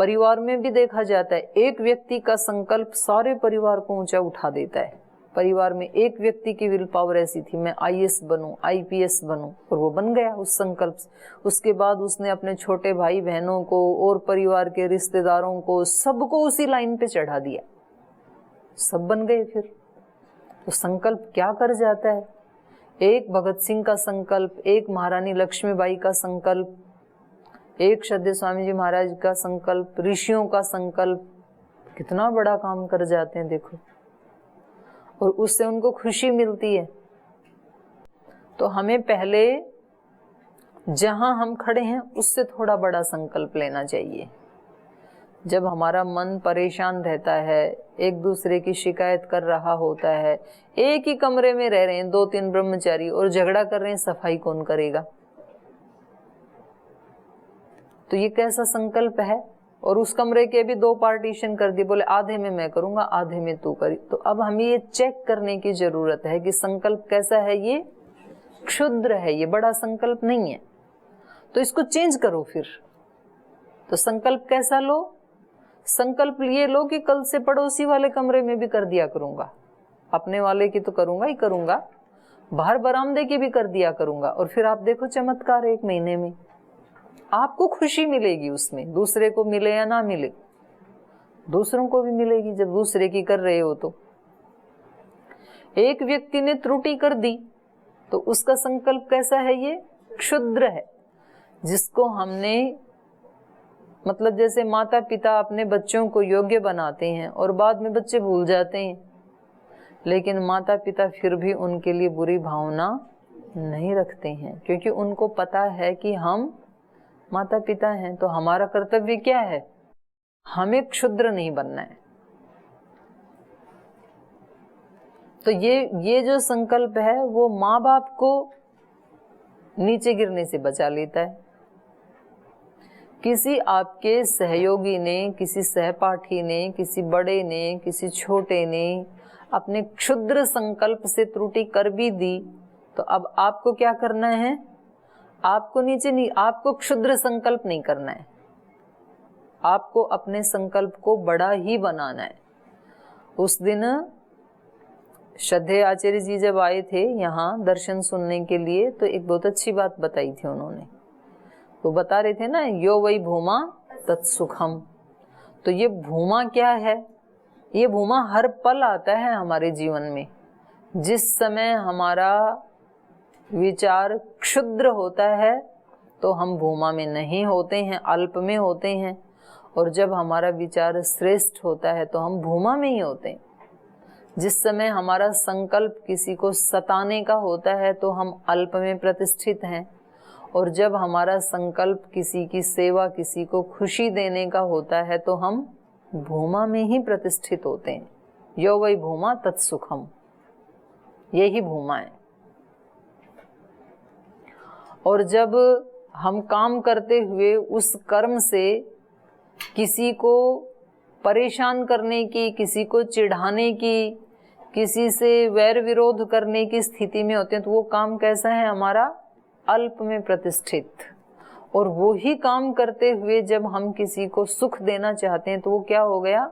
परिवार में भी देखा जाता है, एक व्यक्ति का संकल्प सारे परिवार को ऊंचा उठा देता है। परिवार में एक व्यक्ति की विल पावर ऐसी थी, मैं आईएएस बनूं, आईपीएस बनूं, और वो बन गया उस संकल्प से। उसके बाद उसने अपने छोटे भाई बहनों को और परिवार के रिश्तेदारों को सबको उसी लाइन पे चढ़ा दिया, सब बन गए फिर। तो संकल्प क्या कर जाता है, एक भगत सिंह का संकल्प, एक महारानी लक्ष्मीबाई का संकल्प, एक श्रद्धेय स्वामी जी महाराज का संकल्प, ऋषियों का संकल्प, कितना बड़ा काम कर जाते हैं देखो, और उससे उनको खुशी मिलती है। तो हमें पहले जहां हम खड़े हैं उससे थोड़ा बड़ा संकल्प लेना चाहिए। जब हमारा मन परेशान रहता है, एक दूसरे की शिकायत कर रहा होता है, एक ही कमरे में रह रहे हैं 2-3 ब्रह्मचारी और झगड़ा कर रहे हैं, सफाई कौन करेगा? तो ये कैसा संकल्प है? और उस कमरे के भी 2 पार्टीशन कर दिए, बोले आधे में मैं करूंगा, आधे में तू करी। तो अब हमें ये चेक करने की जरूरत है कि संकल्प कैसा है, ये क्षुद्र है, ये बड़ा संकल्प नहीं है। तो इसको चेंज करो फिर। तो संकल्प कैसा लो? संकल्प ये लो कि कल से पड़ोसी वाले कमरे में भी कर दिया करूंगा, अपने वाले की तो करूंगा ही करूंगा, बाहर बरामदे की भी कर दिया करूंगा। और फिर आप देखो चमत्कार, 1 महीने में आपको खुशी मिलेगी उसमें, दूसरे को मिले या ना मिले, दूसरों को भी मिलेगी जब दूसरे की कर रहे हो। तो एक व्यक्ति ने त्रुटि कर दी तो उसका संकल्प कैसा है, ये क्षुद्र है, जिसको हमने मतलब जैसे माता पिता अपने बच्चों को योग्य बनाते हैं और बाद में बच्चे भूल जाते हैं, लेकिन माता पिता फिर भी उनके लिए बुरी भावना नहीं रखते हैं, क्योंकि उनको पता है कि हम माता पिता हैं। तो हमारा कर्तव्य क्या है, हमें क्षुद्र नहीं बनना है। तो ये जो संकल्प है वो माँ बाप को नीचे गिरने से बचा लेता है। किसी आपके सहयोगी ने, किसी सहपाठी ने, किसी बड़े ने, किसी छोटे ने अपने क्षुद्र संकल्प से त्रुटि कर भी दी, तो अब आपको क्या करना है, आपको नीचे नहीं, आपको क्षुद्र संकल्प नहीं करना है, आपको अपने संकल्प को बड़ा ही बनाना है। उस दिन श्रद्धेय आचार्य जी जब आए थे यहाँ दर्शन सुनने के लिए, तो एक बहुत अच्छी बात बताई थी उन्होंने। वो बता रहे थे ना, यो वै भूमा तत्सुखम। तो ये भूमा क्या है, ये भूमा हर पल आता है हमारे जीवन में। जिस समय हमारा विचार क्षुद्र होता है तो हम भूमा में नहीं होते हैं, अल्प में होते हैं, और जब हमारा विचार श्रेष्ठ होता है तो हम भूमा में ही होते हैं। जिस समय हमारा संकल्प किसी को सताने का होता है तो हम अल्प में प्रतिष्ठित हैं, और जब हमारा संकल्प किसी की सेवा, किसी को खुशी देने का होता है तो हम भूमा में ही प्रतिष्ठित होते हैं। यो वै भूमा तत्सुखम, यही भूमा है। और जब हम काम करते हुए उस कर्म से किसी को परेशान करने की, किसी को चिढ़ाने की, किसी से वैर विरोध करने की स्थिति में होते हैं, तो वो काम कैसा है हमारा, अल्प में प्रतिष्ठित। और वो ही काम करते हुए जब हम किसी को सुख देना चाहते हैं तो वो क्या हो गया,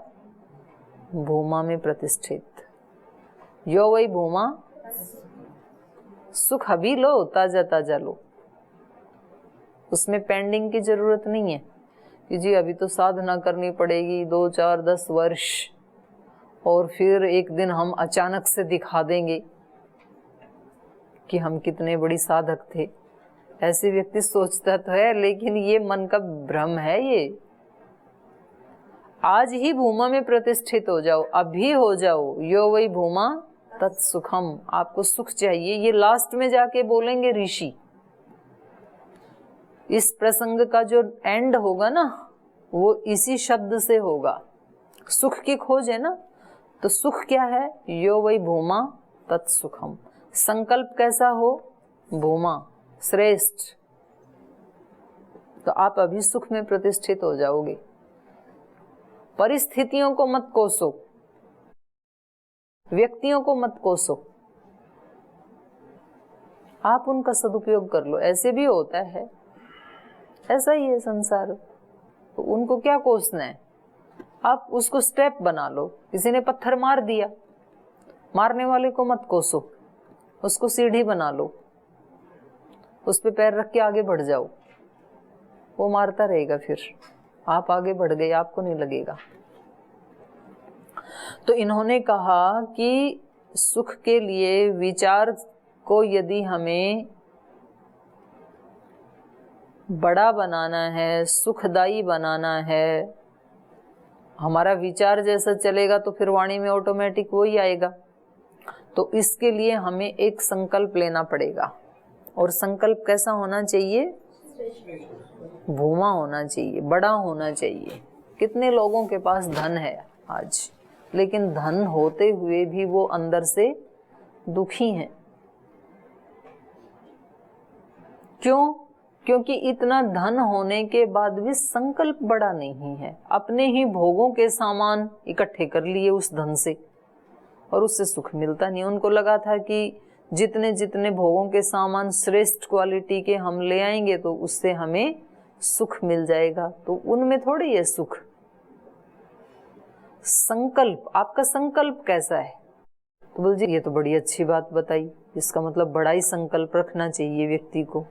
भूमा में प्रतिष्ठित। यो वही भूमा, सुख अभी लो, ताजा ताजा लो, उसमें पेंडिंग की जरूरत नहीं है कि जी अभी तो साधना करनी पड़ेगी 2, 4, 10 वर्ष, और फिर एक दिन हम अचानक से दिखा देंगे कि हम कितने बड़ी साधक थे। ऐसे व्यक्ति सोचता तो है, लेकिन ये मन का भ्रम है। ये आज ही भूमा में प्रतिष्ठित हो जाओ, अभी हो जाओ। यो वही भूमा तत्सुखम, आपको सुख चाहिए, ये लास्ट में जाके बोलेंगे ऋषि। इस प्रसंग का जो एंड होगा ना, वो इसी शब्द से होगा। सुख की खोज है ना, तो सुख क्या है, यो वही भूमा तत्सुखम। संकल्प कैसा हो, भूमा, श्रेष्ठ। तो आप अभी सुख में प्रतिष्ठित हो जाओगे। परिस्थितियों को मत कोसो, व्यक्तियों को मत कोसो, आप उनका सदुपयोग कर लो। ऐसे भी होता है, ऐसा ही है संसार। तो उनको क्या कोसना है, आप उसको स्टेप बना लो। किसी ने पत्थर मार दिया, मारने वाले को मत कोसो, उसको सीढ़ी बना लो, उस पे पैर रख के आगे बढ़ जाओ, वो मारता रहेगा, फिर आप आगे बढ़ गए, आपको नहीं लगेगा। तो इन्होंने कहा कि सुख के लिए विचार को यदि हमें बड़ा बनाना है, सुखदायी बनाना है, हमारा विचार जैसा चलेगा तो फिर वाणी में ऑटोमेटिक वही आएगा। तो इसके लिए हमें एक संकल्प लेना पड़ेगा। और संकल्प कैसा होना चाहिए? भूमा होना चाहिए, बड़ा होना चाहिए। कितने लोगों के पास धन है आज, लेकिन धन होते हुए भी वो अंदर से दुखी हैं। क्यों? क्योंकि इतना धन होने के बाद भी संकल्प बड़ा नहीं है। अपने ही भोगों के सामान इकट्ठे कर लिए उस धन से, और उससे सुख मिलता नहीं। उनको लगा था कि जितने जितने भोगों के सामान श्रेष्ठ क्वालिटी के हम ले आएंगे तो उससे हमें सुख मिल जाएगा, तो उनमें थोड़ी है सुख। संकल्प, आपका संकल्प कैसा है? तो बोल जी ये तो बड़ी अच्छी बात बताई, इसका मतलब बड़ा ही संकल्प रखना चाहिए व्यक्ति को।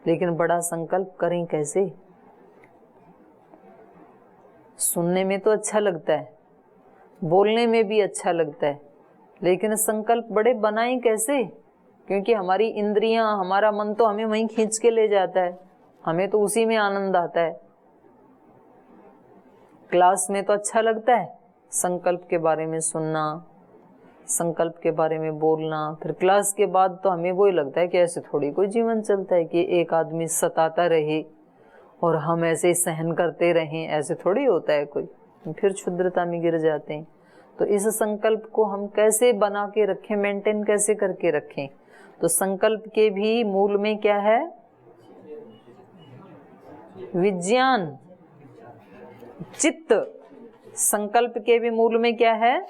लेकिन बड़ा संकल्प करें कैसे? सुनने में तो अच्छा लगता है, बोलने में भी अच्छा लगता है, लेकिन संकल्प बड़े बनाएं कैसे? क्योंकि हमारी इंद्रियां, हमारा मन तो हमें वहीं खींच के ले जाता है, हमें तो उसी में आनंद आता है। क्लास में तो अच्छा लगता है संकल्प के बारे में सुनना, संकल्प के बारे में बोलना, फिर क्लास के बाद तो हमें वही लगता है कि ऐसे थोड़ी कोई जीवन चलता है कि एक आदमी सताता रहे और हम ऐसे ही सहन करते रहें, ऐसे थोड़ी होता है कोई, फिर क्षुद्रता में गिर जाते हैं। तो इस संकल्प को हम कैसे बना के रखें, मेंटेन कैसे करके रखें? तो संकल्प के भी मूल में क्या है? विज्ञान, चित्त। संकल्प के भी मूल में क्या है?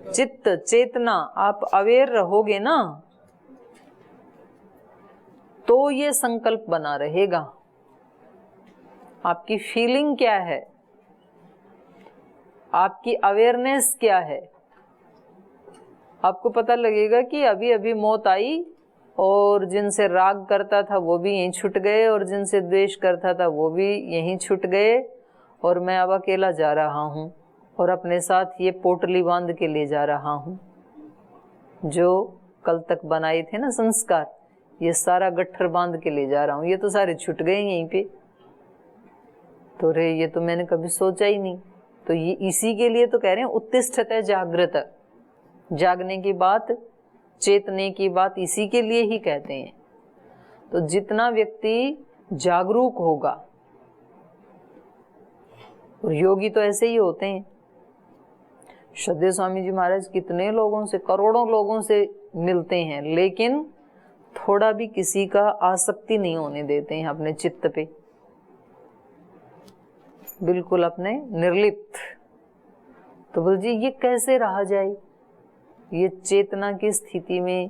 चित्त, चेतना। आप अवेयर रहोगे ना तो ये संकल्प बना रहेगा। आपकी फीलिंग क्या है, आपकी अवेयरनेस क्या है, आपको पता लगेगा कि अभी अभी मौत आई और जिनसे राग करता था वो भी यहीं छूट गए, और जिनसे द्वेष करता था वो भी यहीं छूट गए, और मैं अब अकेला जा रहा हूँ और अपने साथ ये पोटली बांध के ले जा रहा हूँ। जो कल तक बनाए थे ना संस्कार, ये सारा गट्ठर बांध के ले जा रहा हूँ, ये तो सारे छूट गए यहीं पे। तो रे ये तो मैंने कभी सोचा ही नहीं। तो ये इसी के लिए तो कह रहे हैं उत्तिष्ठते जागृत, जागने की बात, चेतने की बात इसी के लिए ही कहते हैं। तो जितना व्यक्ति जागरूक होगा, और योगी तो ऐसे ही होते हैं। श्रद्धेय स्वामी जी महाराज कितने लोगों से, करोड़ों लोगों से मिलते हैं, लेकिन थोड़ा भी किसी का आसक्ति नहीं होने देते हैं अपने चित्त पे, बिल्कुल अपने निर्लिप्त। तो बोल जी ये कैसे रहा जाए ये चेतना की स्थिति में?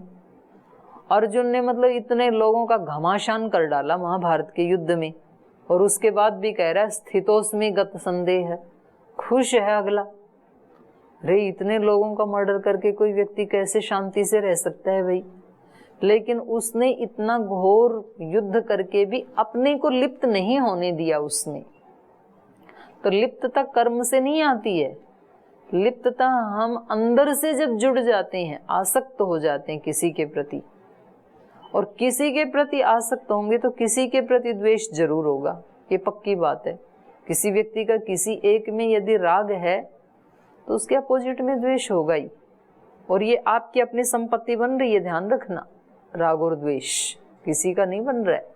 अर्जुन ने मतलब इतने लोगों का घमासान कर डाला महाभारत के युद्ध में, और उसके बाद भी कह रहा है स्थितोस्मि गत संदेह है, खुश है अगला। रे इतने लोगों का मर्डर करके कोई व्यक्ति कैसे शांति से रह सकता है भाई? लेकिन उसने इतना घोर युद्ध करके भी अपने को लिप्त नहीं होने दिया उसने। तो लिप्तता कर्म से नहीं आती है, लिप्तता हम अंदर से जब जुड़ जाते हैं, आसक्त हो जाते हैं किसी के प्रति, और किसी के प्रति आसक्त होंगे तो किसी के प्रति द्वेष जरूर होगा, ये पक्की बात है। किसी व्यक्ति का किसी एक में यदि राग है तो उसके अपोजिट में द्वेष होगा ही, और ये आपकी अपनी संपत्ति बन रही है, ध्यान रखना। राग और द्वेष किसी का नहीं बन रहा है।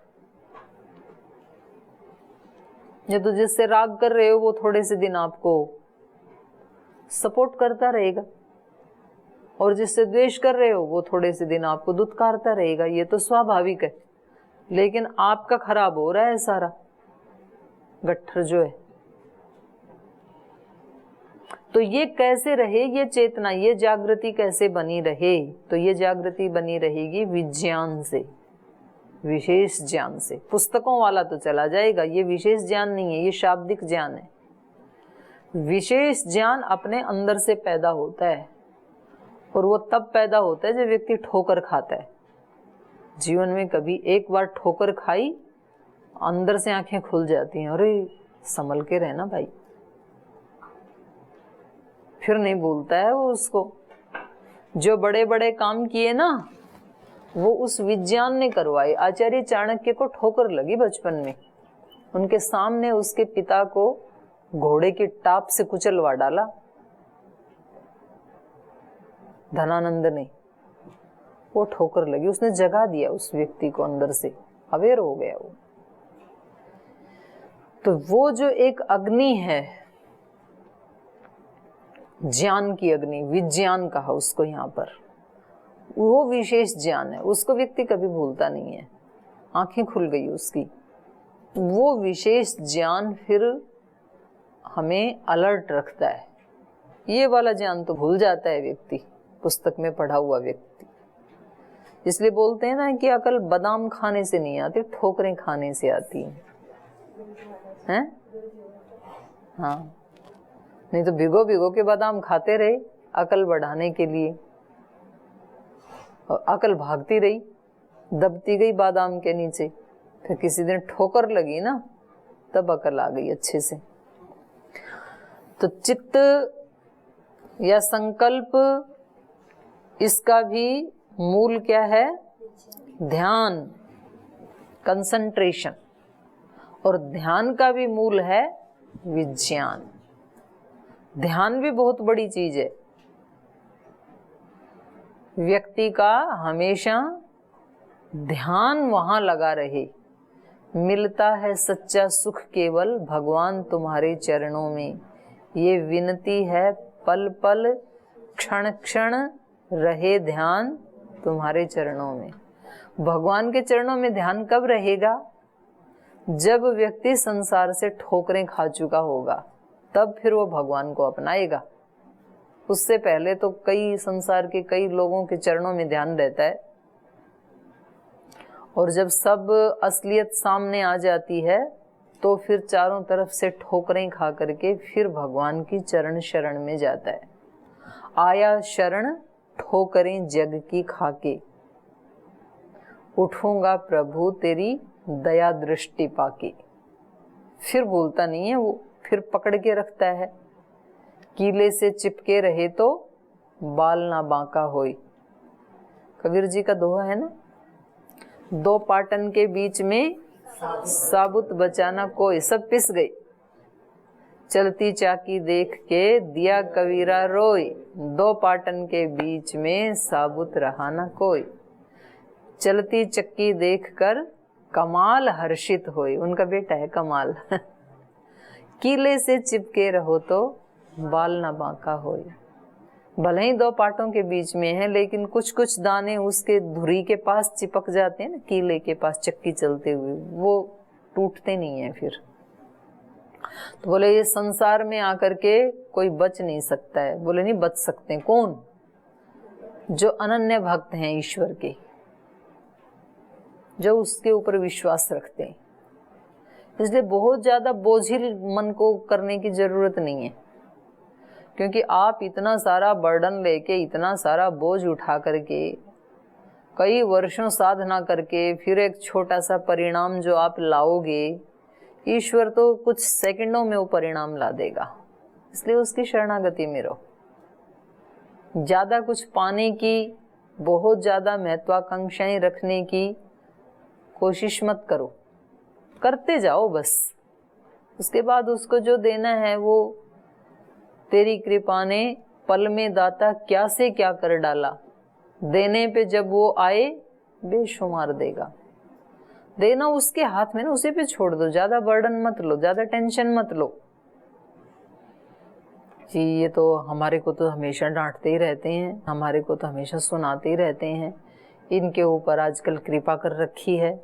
ये तो जिससे राग कर रहे हो वो थोड़े से दिन आपको सपोर्ट करता रहेगा, और जिससे द्वेष कर रहे हो वो थोड़े से दिन आपको दुत्कारता रहेगा, ये तो स्वाभाविक है। लेकिन आपका खराब हो रहा है सारा गट्ठर जो है। तो ये कैसे रहे, ये चेतना, ये जागृति कैसे बनी रहे? तो ये जागृति बनी रहेगी विज्ञान से। विशेष ज्ञान से। पुस्तकों वाला तो चला जाएगा, ये विशेष ज्ञान नहीं है, ये शाब्दिक ज्ञान है। विशेष ज्ञान अपने अंदर से पैदा होता है, और वो तब पैदा होता है जब व्यक्ति ठोकर खाता है। जीवन में कभी एक बार ठोकर खाई, अंदर से आंखें खुल जाती हैं, अरे संभल के रहना भाई, फिर नहीं भूलता है वो उसको। जो बड़े बड़े काम किए ना, वो उस विज्ञान ने करवाए। आचार्य चाणक्य को ठोकर लगी बचपन में, उनके सामने उसके पिता को घोड़े की टाप से कुचलवा डाला धनानंद ने। वो ठोकर लगी, उसने जगा दिया उस व्यक्ति को, अंदर से अवेयर हो गया वो। तो वो जो एक अग्नि है, ज्ञान की अग्नि, विज्ञान कहा उसको यहाँ पर, वो विशेष ज्ञान है, उसको व्यक्ति कभी भूलता नहीं है। आंखें खुल गई उसकी, वो विशेष ज्ञान फिर हमें अलर्ट रखता है। ये वाला ज्ञान तो भूल जाता है व्यक्ति, पुस्तक में पढ़ा हुआ व्यक्ति। इसलिए बोलते हैं ना कि अकल बादाम खाने से नहीं आती, ठोकरें खाने से आती हैं। हाँ, नहीं तो भिगो भिगो के बादाम खाते रहे अकल बढ़ाने के लिए, और अकल भागती रही, दबती गई बादाम के नीचे। फिर किसी दिन ठोकर लगी ना, तब अकल आ गई अच्छे से। तो चित्त या संकल्प, इसका भी मूल क्या है? ध्यान, कंसंट्रेशन। और ध्यान का भी मूल है विज्ञान। ध्यान भी बहुत बड़ी चीज है। व्यक्ति का हमेशा ध्यान वहां लगा रहे। मिलता है सच्चा सुख केवल भगवान तुम्हारे चरणों में, ये विनती है पल पल क्षण क्षण रहे ध्यान तुम्हारे चरणों में। भगवान के चरणों में ध्यान कब रहेगा? जब व्यक्ति संसार से ठोकरें खा चुका होगा, तब फिर वो भगवान को अपनाएगा। उससे पहले तो कई संसार के कई लोगों के चरणों में ध्यान रहता है, और जब सब असलियत सामने आ जाती है तो फिर चारों तरफ से ठोकरें खा करके फिर भगवान की चरण शरण में जाता है। आया शरण ठोकरें जग की खाके, उठूंगा प्रभु तेरी दया दृष्टि पाके। फिर बोलता नहीं है वो, फिर पकड़ के रखता है। कीले से चिपके रहे तो बाल ना बांका होई, कबीर जी का दोहा है ना। दो पाटन के बीच में साबुत बचाना कोई, सब पिस गई। चलती चाकी देख के दिया कबीरा रोई, दो पाटन के बीच में साबुत रहा ना कोई। चलती चक्की देखकर कमाल हर्षित होई, उनका बेटा है कमाल। कीले से चिपके रहो तो बाल ना बांका होई। भले ही दो पाटों के बीच में है, लेकिन कुछ कुछ दाने उसके धुरी के पास चिपक जाते हैं ना, कीले के पास चक्की चलते हुए, वो टूटते नहीं है फिर। तो बोले ये संसार में आकर के कोई बच नहीं सकता है। बोले नहीं बच सकते। कौन? जो अनन्य भक्त हैं ईश्वर के, जो उसके ऊपर विश्वास रखते हैं। इसलिए बहुत ज्यादा बोझिल मन को करने की जरूरत नहीं है, क्योंकि आप इतना सारा बर्डन लेके, इतना सारा बोझ उठा करके, कई वर्षों साधना करके फिर एक छोटा सा परिणाम जो आप लाओगे, ईश्वर तो कुछ सेकंडों में वो परिणाम ला देगा। इसलिए उसकी शरणागति में रहो। ज्यादा कुछ पाने की, बहुत ज्यादा महत्वाकांक्षाएं रखने की कोशिश मत करो, करते जाओ बस। उसके बाद उसको जो देना है वो तेरी कृपा ने पल में दाता क्या से क्या कर डाला, देने पे जब वो आए बेशुमार देगा। देना उसके हाथ में ना, उसे पे छोड़ दो। ज्यादा बर्डन मत लो, ज्यादा टेंशन मत लो। जी ये तो हमारे को तो हमेशा डांटते ही रहते हैं, हमारे को तो हमेशा सुनाते ही रहते हैं, इनके ऊपर आजकल कृपा कर रखी है।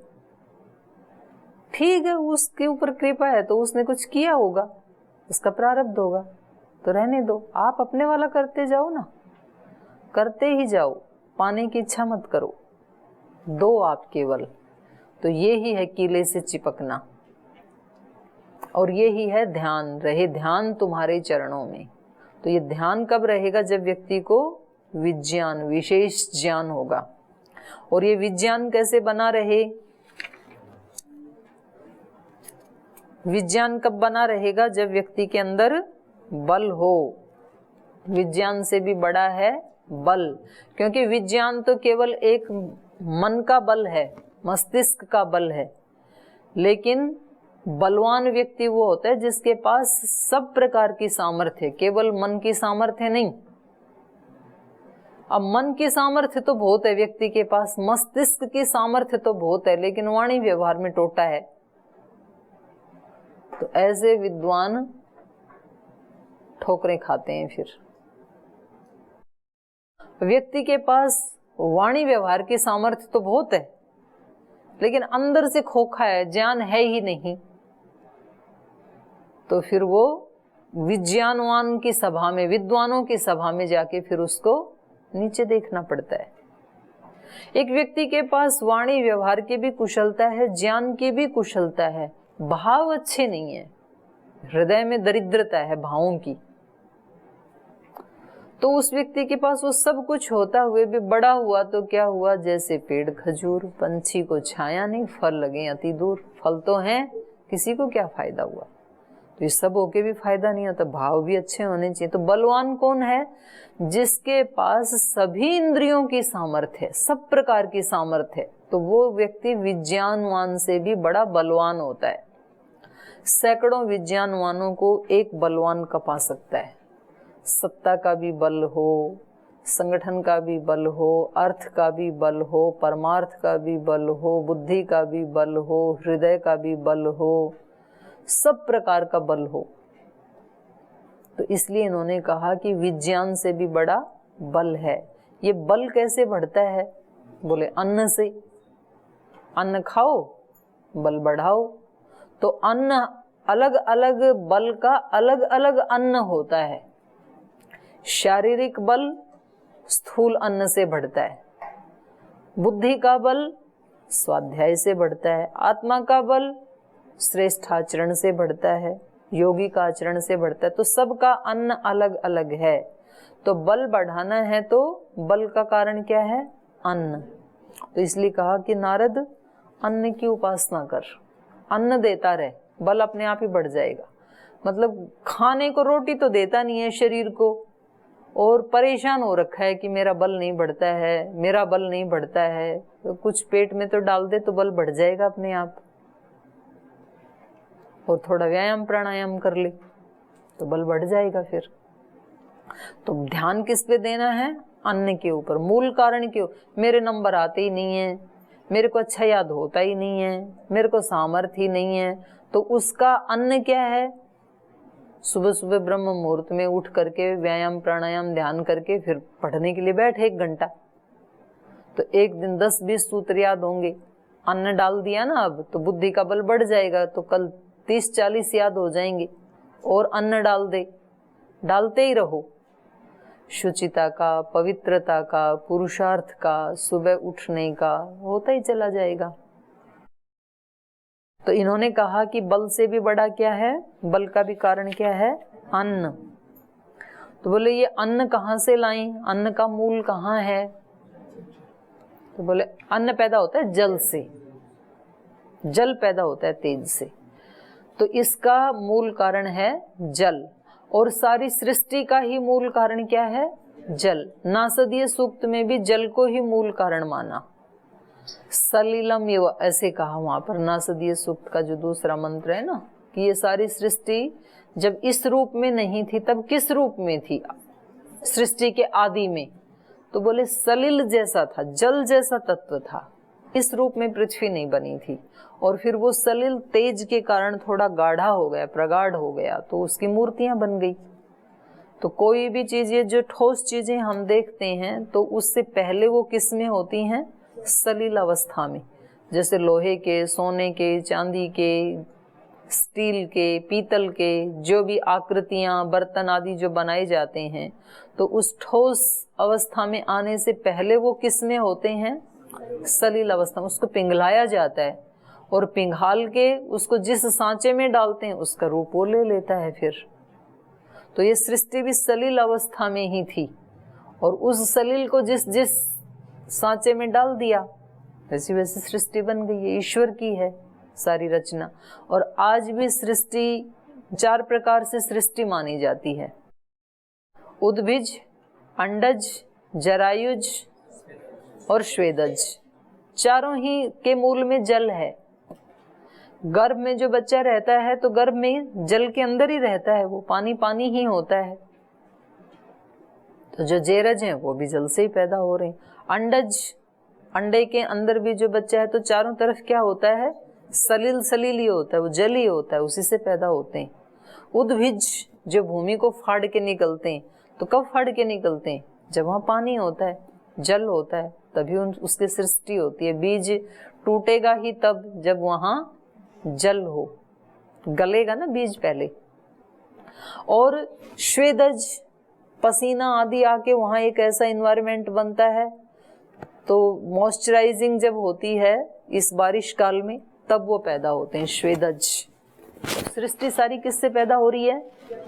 ठीक है, उसके ऊपर कृपा है तो उसने कुछ किया होगा, उसका प्रारब्ध होगा, तो रहने दो। आप अपने वाला करते जाओ ना, करते ही जाओ। पाने की इच्छा मत करो, दो आप केवल। तो ये ही है किले से चिपकना, और ये ही है ध्यान। रहे ध्यान तुम्हारे चरणों में। तो ये ध्यान कब रहेगा? जब व्यक्ति को विज्ञान, विशेष ज्ञान होगा। और ये विज्ञान कैसे बना रहे? विज्ञान कब बना रहेगा? जब व्यक्ति के अंदर बल हो। विज्ञान से भी बड़ा है बल, क्योंकि विज्ञान तो केवल एक मन का बल है, मस्तिष्क का बल है। लेकिन बलवान व्यक्ति वो होता है जिसके पास सब प्रकार की सामर्थ्य, केवल मन की सामर्थ्य नहीं। अब मन की सामर्थ्य तो बहुत है व्यक्ति के पास, मस्तिष्क की सामर्थ्य तो बहुत है, लेकिन वाणी व्यवहार में टोटा है। तो ऐसे विद्वान ठोकरें खाते हैं। फिर व्यक्ति के पास वाणी व्यवहार की सामर्थ्य तो बहुत है, लेकिन अंदर से खोखा है, ज्ञान है ही नहीं, तो फिर वो विज्ञानवान की सभा में, विद्वानों की सभा में जाके फिर उसको नीचे देखना पड़ता है। एक व्यक्ति के पास वाणी व्यवहार की भी कुशलता है, ज्ञान की भी कुशलता है, भाव अच्छे नहीं है, हृदय में दरिद्रता है भावों की, तो उस व्यक्ति के पास वो सब कुछ होता हुए भी बड़ा हुआ तो क्या हुआ? जैसे पेड़ खजूर, पंछी को छाया नहीं, फल लगे अति दूर। फल तो हैं, किसी को क्या फायदा हुआ? तो ये सब होके भी फायदा नहीं होता। भाव भी अच्छे होने चाहिए। तो बलवान कौन है? जिसके पास सभी इंद्रियों की सामर्थ्य है, सब प्रकार की सामर्थ्य है, तो वो व्यक्ति विज्ञानवान से भी बड़ा बलवान होता है। सैकड़ों विज्ञानवानों को एक बलवान कपा सकता है। सत्ता का भी बल हो, संगठन का भी बल हो, अर्थ का भी बल हो, परमार्थ का भी बल हो, बुद्धि का भी बल हो, हृदय का भी बल हो, सब प्रकार का बल हो। तो इसलिए इन्होंने कहा कि विज्ञान से भी बड़ा बल है। ये बल कैसे बढ़ता है? बोले अन्न से। अन्न खाओ, बल बढ़ाओ। तो अन्न, अलग अलग बल का अलग अलग अन्न होता है। शारीरिक बल स्थूल अन्न से बढ़ता है, बुद्धि का बल स्वाध्याय से बढ़ता है, आत्मा का बल श्रेष्ठ आचरण से बढ़ता है, योगी का आचरण से बढ़ता है। तो सबका अन्न अलग अलग है। तो बल बढ़ाना है तो बल का कारण क्या है? अन्न। तो इसलिए कहा कि नारद अन्न की उपासना कर, अन्न देता रहे, बल अपने आप ही बढ़ जाएगा। मतलब खाने को रोटी तो देता नहीं है शरीर को, और परेशान हो रखा है कि मेरा बल नहीं बढ़ता है, मेरा बल नहीं बढ़ता है। तो कुछ पेट में तो डाल दे तो बल बढ़ जाएगा अपने आप। और थोड़ा व्यायाम प्राणायाम कर ले तो बल बढ़ जाएगा फिर। तो ध्यान किस पे देना है? अन्न के ऊपर, मूल कारण के ऊपर। मेरे नंबर आते ही नहीं है, मेरे को अच्छा याद होता ही नहीं है, मेरे को सामर्थ्य ही नहीं है, तो उसका अन्न क्या है? सुबह सुबह ब्रह्म मुहूर्त में उठ करके व्यायाम प्राणायाम ध्यान करके फिर पढ़ने के लिए बैठ 1 घंटा, तो एक दिन 10-20 सूत्र याद होंगे। अन्न डाल दिया ना अब, तो बुद्धि का बल बढ़ जाएगा, तो कल 30-40 याद हो जाएंगे। और अन्न डाल दे, डालते ही रहो। शुचिता का, पवित्रता का, पुरुषार्थ का, सुबह उठने का होता ही चला जाएगा। तो इन्होंने कहा कि बल से भी बड़ा क्या है? बल का भी कारण क्या है? अन्न। तो बोले ये अन्न कहाँ से लाएं? अन्न का मूल कहाँ है? तो बोले अन्न पैदा होता है जल से, जल पैदा होता है तेज से। तो इसका मूल कारण है जल, और सारी सृष्टि का ही मूल कारण क्या है? जल। नासदीय सूक्त में भी जल को ही मूल कारण माना। सलिलम ये ऐसे कहा वहां पर नासदीय सूक्त का जो दूसरा मंत्र है ना, कि ये सारी सृष्टि जब इस रूप में नहीं थी तब किस रूप में थी? सृष्टि के आदि में। तो बोले सलिल जैसा था, जल जैसा तत्व था, इस रूप में पृथ्वी नहीं बनी थी। और फिर वो सलिल तेज के कारण थोड़ा गाढ़ा हो गया, प्रगाढ़ हो गया, तो उसकी मूर्तियां बन गई। तो कोई भी चीज, ये जो ठोस चीजें हम देखते हैं, तो उससे पहले वो किस में होती हैं? सलिल अवस्था में। जैसे लोहे के, सोने के, चांदी के, स्टील के, पीतल के जो भी आकृतियां, बर्तन आदि जो बनाए जाते हैं, तो उस ठोस अवस्था में आने से पहले वो किस में होते हैं? सलिल अवस्था में। उसको पिघलाया जाता है, और पिघाल के उसको जिस सांचे में डालते हैं उसका रूप वो ले लेता है फिर। तो ये सृष्टि भी सलील अवस्था में ही थी और उस सलील को जिस जिस सांचे में डाल दिया वैसी वैसी सृष्टि बन गई है। ईश्वर की है सारी रचना। और आज भी सृष्टि 4 प्रकार से सृष्टि मानी जाती है। उद्भिज, अंडज, जरायुज और श्वेदज। चारों ही के मूल में जल है। गर्भ में जो बच्चा रहता है तो गर्भ में जल के अंदर ही रहता है, वो पानी पानी ही होता है। तो जो जेरज हैं वो भी जल से ही पैदा हो रहे हैं। अंडज, अंडे के अंदर भी जो बच्चा है तो चारों तरफ क्या होता है, सलील सलील ही होता है, वो जल ही होता है, उसी से पैदा होते हैं। उद्भिज जो भूमि को फाड़ के निकलते हैं, तो कब फाड़ के निकलते हैं, जब वहाँ पानी होता है, जल होता है, तभी उसकी सृष्टि होती है। बीज टूटेगा ही तब जब वहाँ जल हो, गलेगा ना बीज पहले। और श्वेदज पसीना आदि आके वहाँ एक ऐसा इन्वायरमेंट बनता है, तो मॉइस्चराइजिंग जब होती है इस बारिश काल में तब वो पैदा होते हैं श्वेदज। सृष्टि सारी किससे पैदा हो रही है,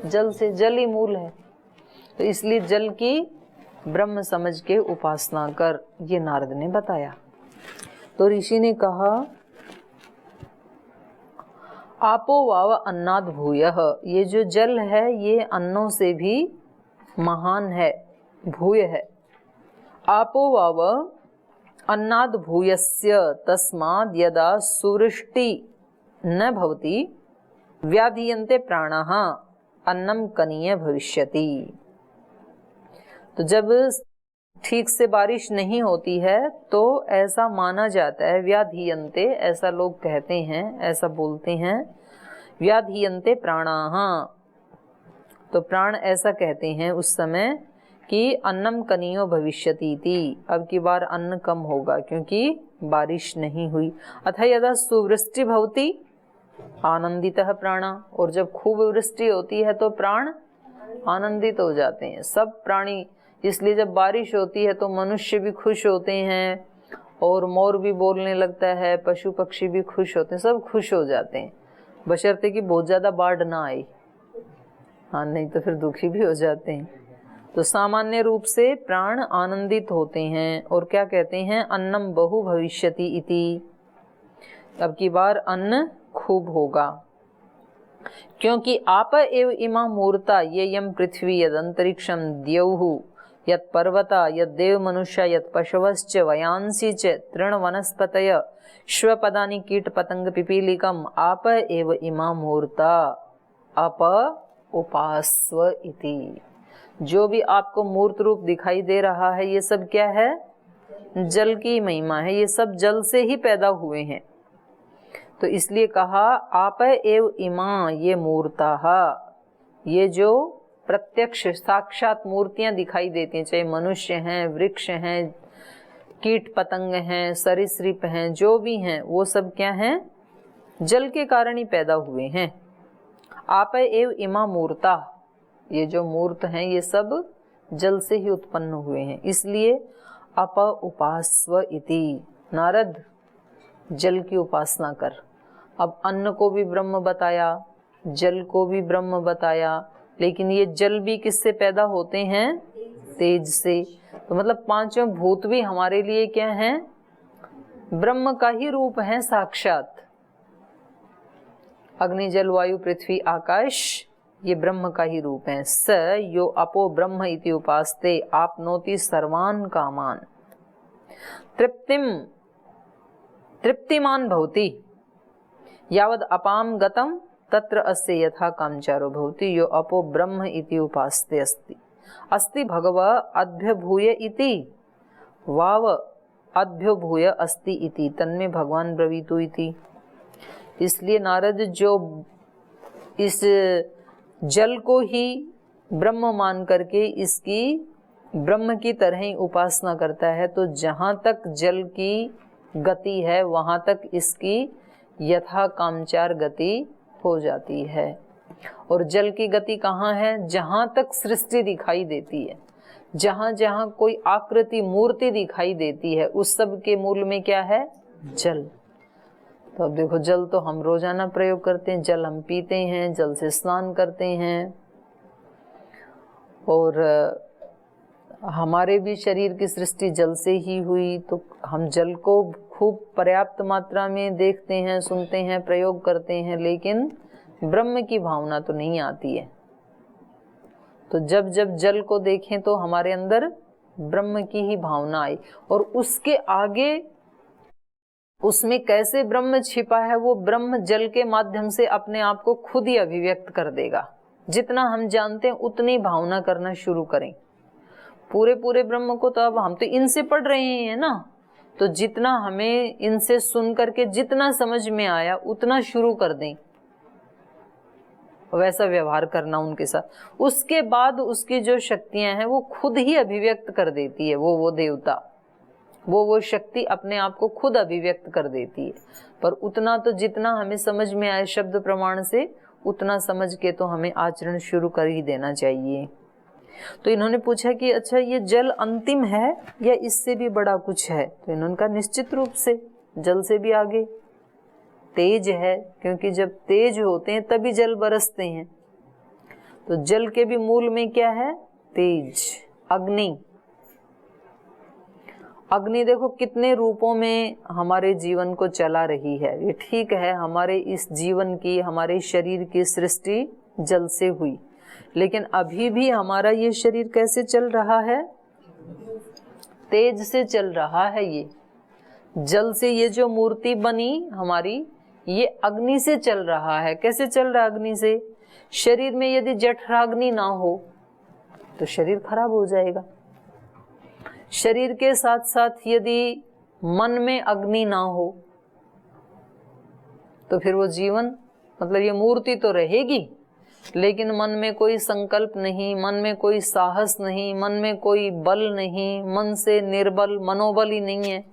जल से। जल ही मूल है, तो इसलिए जल की ब्रह्म समझ के उपासना कर, ये नारद ने बताया। तो ऋषि ने कहा आपो वाव अन्नाद भूयः, ये जो जल है ये अन्नों से भी महान है, भूय है। आपो वाव अन्नाद भूयस्य तस्माद् यदा सुवृष्टि न भवति व्याधीयन्ते प्राणाः अन्नम कनीय भविष्यति। तो जब ठीक से बारिश नहीं होती है तो ऐसा माना जाता है, व्याधीयन्ते ऐसा लोग कहते हैं, ऐसा बोलते हैं, व्याधीयन्ते प्राणाः, तो प्राण ऐसा कहते हैं उस समय कि अन्नम कनियो भविष्यति इति, अब की बार अन्न कम होगा क्योंकि बारिश नहीं हुई। अतः यदा सुवृष्टि भवति आनंदितः प्राणा, और जब खूब वृष्टि होती है तो प्राण आनंदित हो जाते हैं, सब प्राणी। इसलिए जब बारिश होती है तो मनुष्य भी खुश होते हैं और मोर भी बोलने लगता है, पशु पक्षी भी खुश होते हैं, सब खुश हो जाते हैं, बशर्ते कि बहुत ज्यादा बाढ़ ना आए। हाँ, नहीं तो फिर दुखी भी हो जाते हैं। तो सामान्य रूप से प्राण आनंदित होते हैं और क्या कहते हैं, अन्नम बहु भविष्यति इति, अब की बार अन्न खूब होगा। क्योंकि आप एव इमा मूर्ता ये यम पृथ्वी यद अंतरिक्षम द्यौहु यत् पर्वता यद देव मनुष्य यत् पशवश्च वयांसी च तृण वनस्पतय श्वपदानि कीट पतंग पिपीलिकम आप एव इमा मूर्ता अप उपास्व इति। जो भी आपको मूर्त रूप दिखाई दे रहा है ये सब क्या है, जल की महिमा है, ये सब जल से ही पैदा हुए हैं। तो इसलिए कहा आप एव इमा ये मूर्ताः, ये जो प्रत्यक्ष साक्षात मूर्तियां दिखाई देती हैं, चाहे मनुष्य हैं, वृक्ष हैं, कीट पतंग हैं, सरीसृप हैं, जो भी हैं वो सब क्या हैं, जल के कारण ही पैदा हुए हैं। आप एव इमा मूर्ता, ये जो मूर्त हैं ये सब जल से ही उत्पन्न हुए हैं, इसलिए अप उपास्व इति। नारद जल की उपासना कर। अब अन्न को भी ब्रह्म बताया, जल को भी ब्रह्म बताया, लेकिन ये जल भी किससे पैदा होते हैं, तेज से। तो मतलब पांचों भूत भी हमारे लिए क्या हैं, ब्रह्म का ही रूप है साक्षात। अग्नि जल वायु पृथ्वी आकाश ये ब्रह्म का ही रूप है। स यो अपो ब्रह्म इति उपास्ते आपनोति सर्वान् कामान तृप्तिमान भवति यावद अपाम गतम तत्र अस्य यथा कामचारो भवति यो अपो ब्रह्म इति उपास्ते अस्ति अस्ति भगव अभ्यभूय इति वाव अभ्यभूय अस्ति इति तन्मे भगवान ब्रवीतु इति। इसलिए नारद जो इस जल को ही ब्रह्म मान करके इसकी ब्रह्म की तरह ही उपासना करता है, तो जहाँ तक जल की गति है वहाँ तक इसकी यथा कामचार गति हो जाती है। और जल की गति कहाँ है, जहाँ तक सृष्टि दिखाई देती है, जहाँ जहाँ कोई आकृति मूर्ति दिखाई देती है, उस सब के मूल में क्या है, जल। तो अब देखो, जल तो हम रोजाना प्रयोग करते हैं, जल हम पीते हैं, जल से स्नान करते हैं, और हमारे भी शरीर की सृष्टि जल से ही हुई, तो हम जल को खूब पर्याप्त मात्रा में देखते हैं, सुनते हैं, प्रयोग करते हैं, लेकिन ब्रह्म की भावना तो नहीं आती है। तो जब जब जल को देखें तो हमारे अंदर ब्रह्म की ही भावना आई, और उसके आगे उसमें कैसे ब्रह्म छिपा है, वो ब्रह्म जल के माध्यम से अपने आप को खुद ही अभिव्यक्त कर देगा। जितना हम जानते हैं उतनी भावना करना शुरू करें। पूरे पूरे ब्रह्म को तो अब हम तो इनसे पढ़ रहे हैं ना, तो जितना हमें इनसे सुन करके जितना समझ में आया उतना शुरू कर दें, वैसा व्यवहार करना उनके साथ। उसके बाद उसकी जो शक्तियां हैं वो खुद ही अभिव्यक्त कर देती है, वो देवता, वो शक्ति अपने आप को खुद अभिव्यक्त कर देती है। पर उतना तो जितना हमें समझ में आए शब्द प्रमाण से, उतना समझ के तो हमें आचरण शुरू कर ही देना चाहिए। तो इन्होंने पूछा कि अच्छा, ये जल अंतिम है या इससे भी बड़ा कुछ है? तो इन्होंने कहा निश्चित रूप से जल से भी आगे तेज है, क्योंकि जब तेज होते हैं तभी जल बरसते हैं। तो जल के भी मूल में क्या है? तेज, अग्नि। अग्नि देखो कितने रूपों में हमारे जीवन को चला रही है। ये ठीक है, हमारे इस जीवन की, हमारे शरीर की सृष्टि जल से हुई, लेकिन अभी भी हमारा ये शरीर कैसे चल रहा है? तेज से चल रहा है। ये जल से ये जो मूर्ति बनी हमारी, ये अग्नि से चल रहा है। कैसे चल रहा है? अग्नि से। शरीर में यदि जठराग्नि ना हो तो शरीर खराब हो जाएगा। शरीर के साथ साथ यदि मन में अग्नि ना हो तो फिर वो जीवन, मतलब ये मूर्ति तो रहेगी, लेकिन मन में कोई संकल्प नहीं, मन में कोई साहस नहीं, मन में कोई बल नहीं, मन से निर्बल, मनोबल ही नहीं है,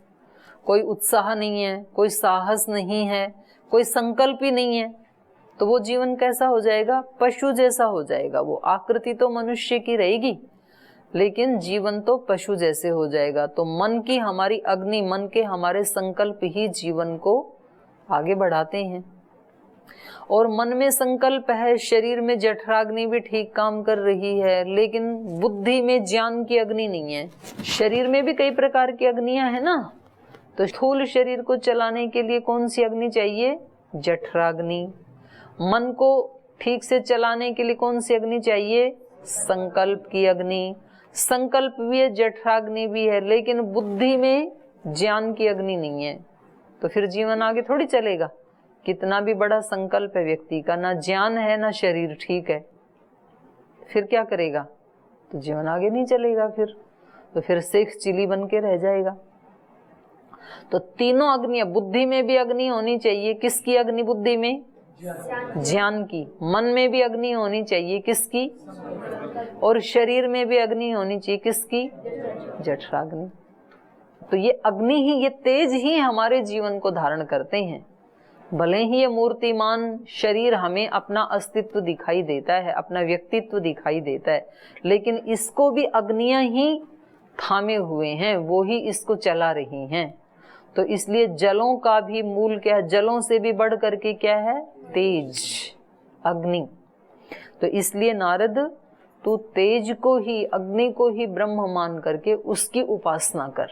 कोई उत्साह नहीं है, कोई साहस नहीं है, कोई संकल्प ही नहीं है, तो वो जीवन कैसा हो जाएगा? पशु जैसा हो जाएगा। वो आकृति तो मनुष्य की रहेगी, लेकिन जीवन तो पशु जैसे हो जाएगा। तो मन की हमारी अग्नि, मन के हमारे संकल्प ही जीवन को आगे बढ़ाते हैं। और मन में संकल्प है, शरीर में जठराग्नि भी ठीक काम कर रही है, लेकिन बुद्धि में ज्ञान की अग्नि नहीं है। शरीर में भी कई प्रकार की अग्नियां है ना, तो स्थूल शरीर को चलाने के लिए कौन सी अग्नि चाहिए? जठराग्नि। मन को ठीक से चलाने के लिए कौन सी अग्नि चाहिए? संकल्प की अग्नि। संकल्प भी है, जठराग्नि भी है, लेकिन बुद्धि में ज्ञान की अग्नि नहीं है, तो फिर जीवन आगे थोड़ी चलेगा। कितना भी बड़ा संकल्प है व्यक्ति का, ना ज्ञान है ना शरीर ठीक है, फिर क्या करेगा? तो जीवन आगे नहीं चलेगा, तो फिर शेख चिली बन के रह जाएगा। तो तीनों अग्नियां, बुद्धि में भी अग्नि होनी चाहिए। किसकी अग्नि? बुद्धि में ज्ञान की। मन में भी अग्नि होनी चाहिए। किसकी? और शरीर में भी अग्नि होनी चाहिए। किसकी? जठराग्नि। तो ये अग्नि ही, ये तेज ही हमारे जीवन को धारण करते हैं। भले ही ये मूर्तिमान शरीर हमें अपना अस्तित्व दिखाई देता है, अपना व्यक्तित्व दिखाई देता है, लेकिन इसको भी अग्नियां ही थामे हुए हैं, वो ही इसको चला रही हैं। तो इसलिए जलों का भी मूल क्या है? जलों से भी बढ़ करके क्या है? तेज, अग्नि। तो इसलिए नारद, तू तेज को ही, अग्नि को ही ब्रह्म मान करके उसकी उपासना कर।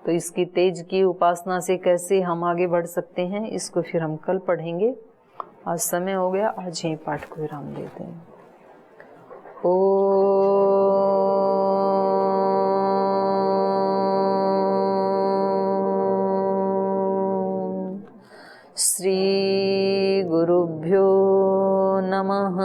तो इसकी तेज की उपासना से कैसे हम आगे बढ़ सकते हैं, इसको फिर हम कल पढ़ेंगे। आज समय हो गया, आज यही पाठ को विराम देते हैं। श्री गुरुभ्यो नमः।